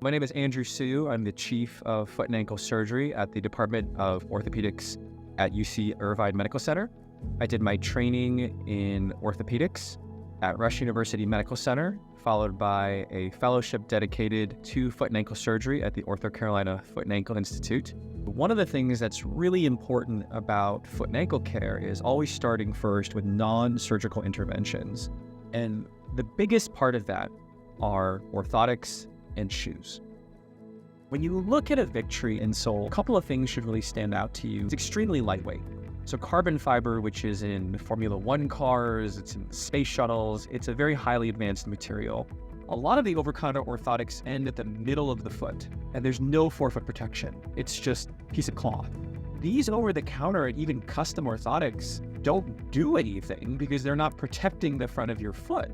My name is Andrew Su. I'm the Chief of Foot and Ankle Surgery at the Department of Orthopedics at UC Irvine Medical Center. I did my training in orthopedics at Rush University Medical Center, followed by a fellowship dedicated to foot and ankle surgery at the OrthoCarolina Foot and Ankle Institute. One of the things that's really important about foot and ankle care is always starting first with non-surgical interventions. And the biggest part of that are orthotics and shoes. When you look at a VKTRY insole, a couple of things should really stand out to you. It's extremely lightweight. So carbon fiber, which is in Formula One cars, it's in space shuttles, it's a very highly advanced material. A lot of the over-the-counter orthotics end at the middle of the foot, and there's no forefoot protection. It's just a piece of cloth. These over-the-counter and even custom orthotics don't do anything because they're not protecting the front of your foot.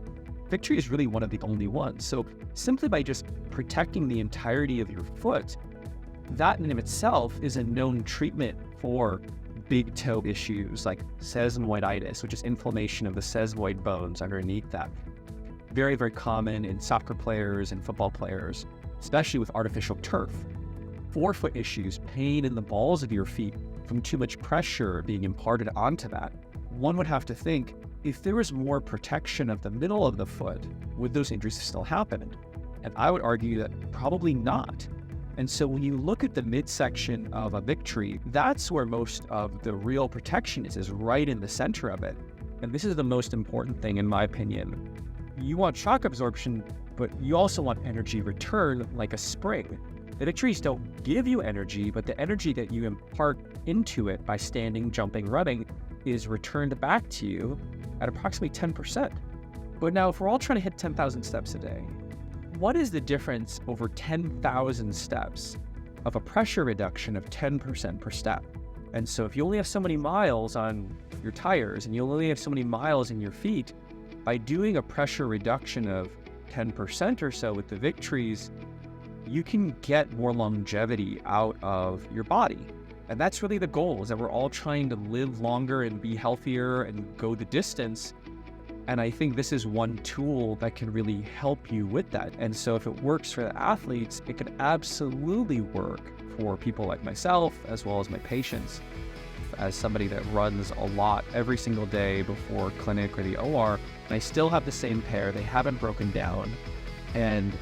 VKTRY is really one of the only ones. So simply by just protecting the entirety of your foot, that in itself is a known treatment for big toe issues like sesamoiditis, which is inflammation of the sesamoid bones underneath that. Very, very common in soccer players and football players, especially with artificial turf. Forefoot issues, pain in the balls of your feet from too much pressure being imparted onto that. One would have to think, if there was more protection of the middle of the foot, would those injuries still happen? And I would argue that probably not. And so when you look at the midsection of a VKTRY, that's where most of the real protection is right in the center of it. And this is the most important thing in my opinion. You want shock absorption, but you also want energy return like a spring. The VKTRYs don't give you energy, but the energy that you impart into it by standing, jumping, running is returned back to you at approximately 10%. But now if we're all trying to hit 10,000 steps a day, what is the difference over 10,000 steps of a pressure reduction of 10% per step? And so if you only have so many miles on your tires and you only have so many miles in your feet, by doing a pressure reduction of 10% or so with the VKTRYs, you can get more longevity out of your body. And that's really the goal, is that we're all trying to live longer and be healthier and go the distance. And I think this is one tool that can really help you with that. And so if it works for the athletes, it can absolutely work for people like myself, as well as my patients. As somebody that runs a lot every single day before clinic or the OR, and I still have the same pair, they haven't broken down and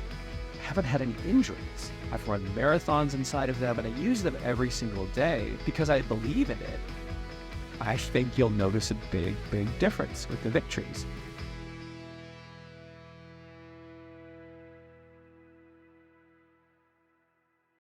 haven't had any injuries. I've run marathons inside of them and I use them every single day because I believe in it. I think you'll notice a big, big difference with the VKTRYs.